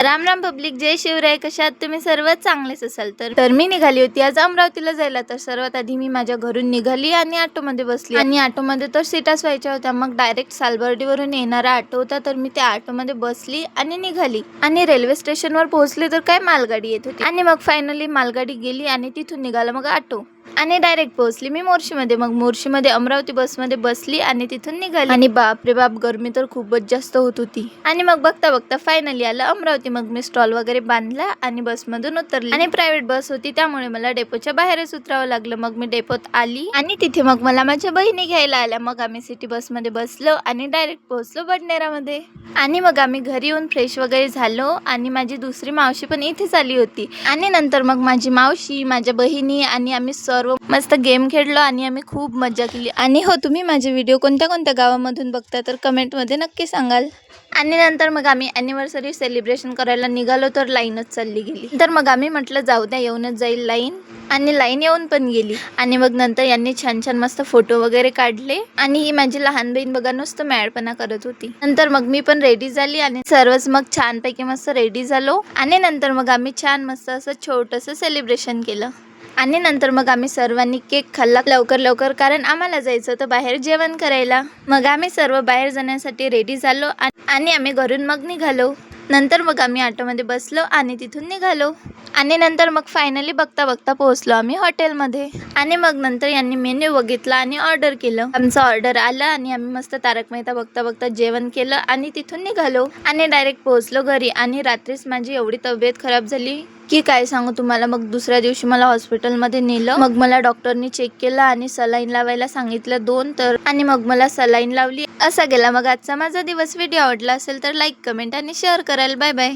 Ram Ram public, जय शिवराय. कशात तुम्ही सर्व चांगलेच असाल. तर मी निघाली होती आज अमरावतीला जायला. तर सर्वात आधी मी माझ्या घरून निघाली आणि ऑटोमध्ये बसली आणि ऑटोमध्ये तर सीटाच व्हायच्या होत्या. मग डायरेक्ट सालबर्डीवरून येणारा ऑटो होता, तर मी त्या ऑटोमध्ये बसली आणि निघाली. आणि रेल्वे स्टेशनवर पोहोचले तर काय मालगाडी येत होती आणि मग फायनली मालगाडी गेली आणि तिथून निघाला मग ऑटो आणि डायरेक्ट पोहोचली मी मोर्शीमध्ये. मग मोर्शीमध्ये अमरावती बसमध्ये बसली आणि तिथून निघाली. आणि बापरे बाप, गरमी तर खूपच जास्त होत होती. आणि मग बघता बघता फायनली आलं अमरावती. मग मी स्टॉल वगैरे बांधला आणि बसमधून उतरली. आणि प्रायव्हेट बस होती त्यामुळे मला डेपोच्या बाहेरच उतरावं लागलं. मग मी डेपोत आली आणि तिथे मग मला माझ्या बहिणी घ्यायला आल्या. मग आम्ही सिटी बसमध्ये बसलो आणि डायरेक्ट पोहोचलो बडनेरामध्ये. आणि मग आम्ही घरी येऊन फ्रेश वगैरे झालो आणि माझी दुसरी मावशी पण इथेच आली होती. आणि नंतर मग माझी मावशी, माझ्या बहिणी आणि आम्ही सर्व मस्त गेम खेळलो आणि आम्ही खूप मजा केली. आणि हो, तुम्ही माझे व्हिडिओ कोणत्या कोणत्या गावामधून बघता तर कमेंटमध्ये नक्की सांगाल. आणि नंतर मग आम्ही ॲनिव्हर्सरी सेलिब्रेशन करायला निघालो तर लाईनच चालली गेली. तर मग आम्ही म्हटलं जाऊ द्या, येऊनच जाईल लाईन. आणि लाईन येऊन पण गेली. आणि मग नंतर यांनी छान छान मस्त फोटो वगैरे काढले. आणि ही माझी लहान बहीण बघा नुसतं मॅडपणा करत होती. नंतर मग मी पण रेडी झाली आणि सर्वच मग छानपैकी मस्त रेडी झालो. आणि नंतर मग आम्ही छान मस्त असं छोटंसं सेलिब्रेशन केलं. आणि नंतर मग आम्ही सर्वांनी केक खाल्ला लवकर लवकर, कारण आम्हाला जायचं होतं बाहेर जेवण करायला. मग आम्ही सर्व बाहेर जाण्यासाठी रेडी झालो आणि आम्ही घरून मग निघालो. नंतर मग आम्ही ऑटोमध्ये बसलो आणि तिथून निघालो. आणि नंतर मग फायनली बघता बघता पोहोचलो आम्ही हॉटेलमध्ये. आणि मग नंतर यांनी मेन्यू बघितला आणि ऑर्डर केलं. आमचं ऑर्डर आलं आणि आम्ही मस्त तारक मेहता बघता बघता जेवण केलं आणि तिथून निघालो आणि डायरेक्ट पोहोचलो घरी. आणि रात्रीच माझी एवढी तब्येत खराब झाली की काय सांगू तुम्हाला. मग दुसऱ्या दिवशी मला हॉस्पिटलमध्ये नेलं. मग मला डॉक्टरनी चेक केलं आणि सलाईन लावायला सांगितलं 2 तर. आणि मग मला सलाईन लावली. असा गेला मग आजचा माझा दिवस. व्हिडिओ आवडला असेल तर लाईक, कमेंट आणि शेअर कराल. Bye bye.